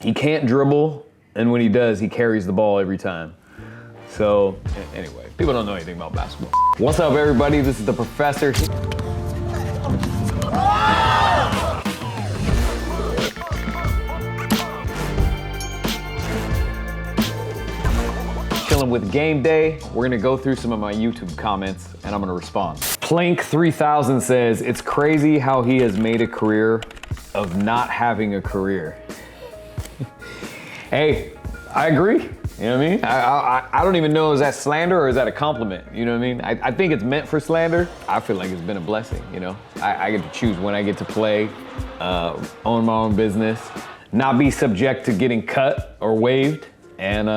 He can't dribble, and when he does, he carries the ball every time. So, anyway, people don't know anything about basketball. What's up, everybody? This is the Professor. Chilling with Game Day. We're gonna go through some of my YouTube comments, and I'm gonna respond. Plank 3000 says, it's crazy how he has made a career of not having a career. Hey, I agree. You know what I mean? I don't even know, is that slander or is that a compliment? You know what I mean? I think it's meant for slander. I feel like it's been a blessing, you know? I get to choose when I get to play, own my own business, not be subject to getting cut or waived, and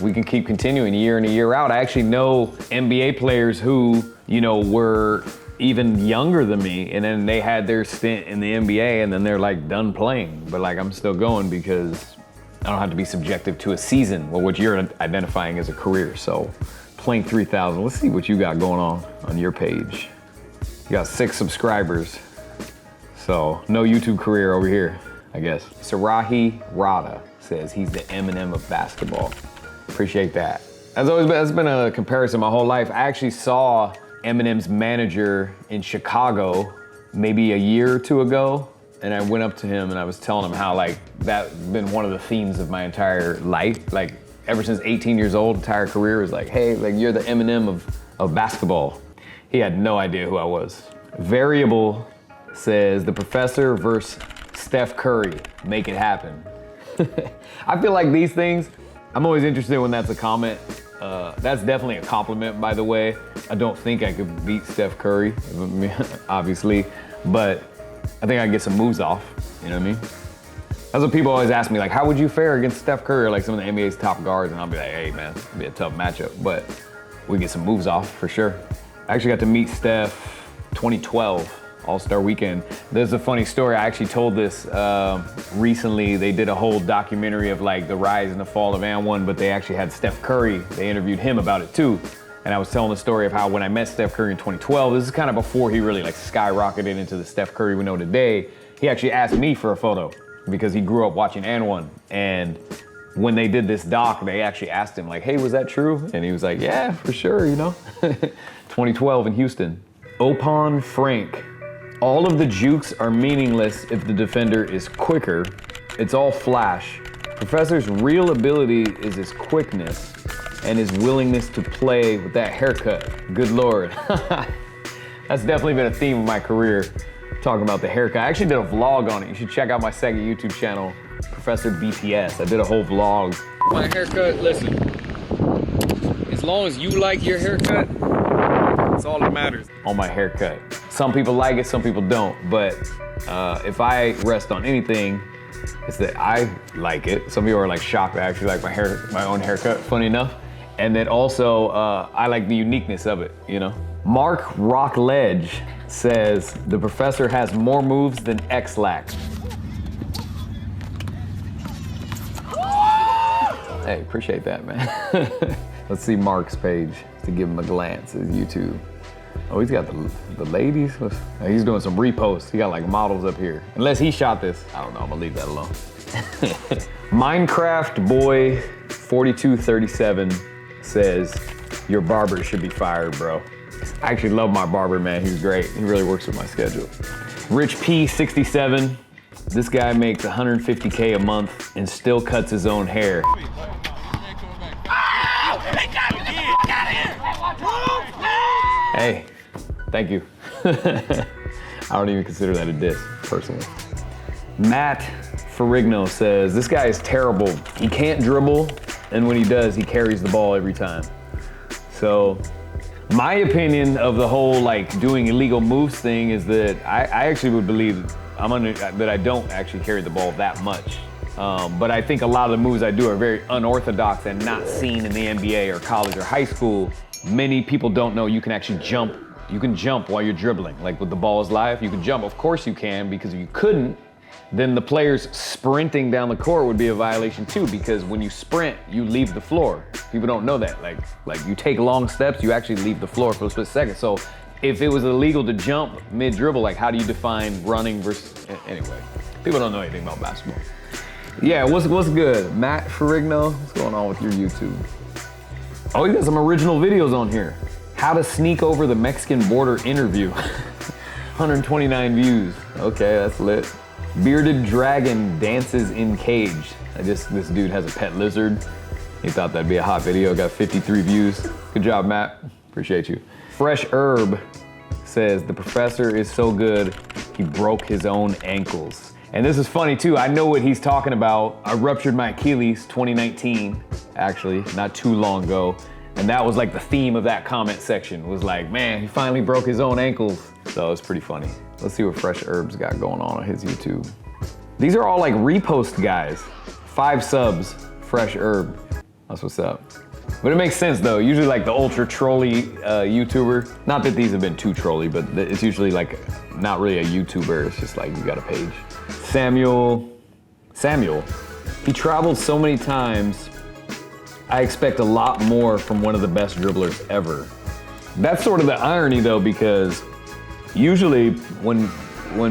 we can keep continuing year in and year out. I actually know NBA players who, you know, were even younger than me, and then they had their stint in the NBA, and then they're like done playing, but like I'm still going because I don't have to be subjective to a season, well, what you're identifying as a career. So, Plank 3000, let's see what you got going on your page. You got 6 subscribers, so no YouTube career over here, I guess. Sarahi Rada says he's the Eminem of basketball. Appreciate that. That's been a comparison my whole life. I actually saw Eminem's manager in Chicago maybe a year or two ago, and I went up to him and I was telling him how like that's been one of the themes of my entire life. Like ever since 18 years old, entire career was like, hey, like you're the Eminem of basketball. He had no idea who I was. Variable says the Professor versus Steph Curry, make it happen. I feel like these things, I'm always interested when that's a comment. That's definitely a compliment, by the way. I don't think I could beat Steph Curry, obviously, but I think I can get some moves off, you know what I mean? That's what people always ask me, like, how would you fare against Steph Curry or like some of the NBA's top guards? And I'll be like, hey man, it'll be a tough matchup, but we get some moves off for sure. I actually got to meet Steph 2012, All-Star Weekend. There's a funny story, I actually told this recently. They did a whole documentary of like the rise and the fall of And1, but they actually had Steph Curry. They interviewed him about it too. And I was telling the story of how when I met Steph Curry in 2012, this is kind of before he really like skyrocketed into the Steph Curry we know today. He actually asked me for a photo because he grew up watching And1. And when they did this doc, they actually asked him like, hey, was that true? And he was like, yeah, for sure, you know? 2012 in Houston. Opon Frank. All of the jukes are meaningless if the defender is quicker. It's all flash. Professor's real ability is his quickness and his willingness to play with that haircut. Good Lord. That's definitely been a theme of my career, talking about the haircut. I actually did a vlog on it. You should check out my second YouTube channel, Professor BPS. I did a whole vlog. My haircut, listen, as long as you like your haircut, that's all that matters. On my haircut. Some people like it, some people don't, but if I rest on anything, it's that I like it. Some people are like shocked that I actually like my own haircut, funny enough. And then also, I like the uniqueness of it, you know? Mark Rockledge says, the Professor has more moves than X-Lax. Hey, appreciate that, man. Let's see Mark's page to give him a glance at YouTube. Oh, he's got the ladies. He's doing some reposts. He got like models up here. Unless he shot this. I don't know, I'm gonna leave that alone. Minecraft Boy 4237 says, your barber should be fired, bro. I actually love my barber, man. He's great. He really works with my schedule. Rich P67, this guy makes 150K a month and still cuts his own hair. Hey, thank you. I don't even consider that a diss, personally. Matt Ferrigno says, this guy is terrible. He can't dribble, and when he does, he carries the ball every time. So, my opinion of the whole like doing illegal moves thing is that I actually would believe that I don't actually carry the ball that much. But I think a lot of the moves I do are very unorthodox and not seen in the NBA or college or high school. Many people don't know you can actually jump. You can jump while you're dribbling. Like with the ball is live, you can jump. Of course you can, because if you couldn't, then the players sprinting down the court would be a violation too, because when you sprint, you leave the floor. People don't know that. Like you take long steps, you actually leave the floor for a split second. So if it was illegal to jump mid-dribble, like how do you define running versus, anyway, people don't know anything about basketball. Yeah, what's good? Matt Ferrigno, what's going on with your YouTube? Oh, you got some original videos on here. How to sneak over the Mexican border interview. 129 views. Okay, that's lit. Bearded dragon dances in cage. This dude has a pet lizard. He thought that'd be a hot video, got 53 views. Good job, Matt, appreciate you. Fresh Herb says, the professor is so good, he broke his own ankles. And this is funny too, I know what he's talking about. I ruptured my Achilles 2019, actually, not too long ago. And that was like the theme of that comment section, was like, man, he finally broke his own ankles. So it's pretty funny. Let's see what Fresh Herb's got going on his YouTube. These are all like repost guys. 5 subs, Fresh Herb. That's what's up. But it makes sense though. Usually like the ultra trolly YouTuber. Not that these have been too trolly, but it's usually like not really a YouTuber. It's just like you got a page. Samuel, he traveled so many times. I expect a lot more from one of the best dribblers ever. That's sort of the irony though, because usually when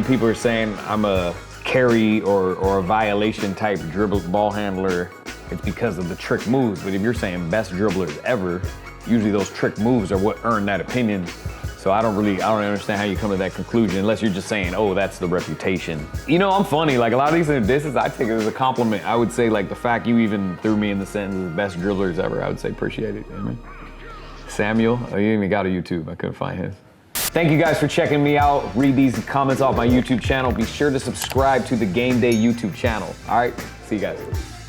people are saying I'm a carry or a violation type dribble ball handler, it's because of the trick moves. But if you're saying best dribblers ever, usually those trick moves are what earn that opinion. So I don't understand how you come to that conclusion unless you're just saying, oh, that's the reputation. You know, I'm funny. Like a lot of these disses, I take it as a compliment. I would say like the fact you even threw me in the sentence as best dribblers ever, I would say appreciate it. You know what I mean? Samuel, oh, you even got a YouTube. I couldn't find his. Thank you guys for checking me out. Read these comments off my YouTube channel. Be sure to subscribe to the Game Day YouTube channel. All right, see you guys.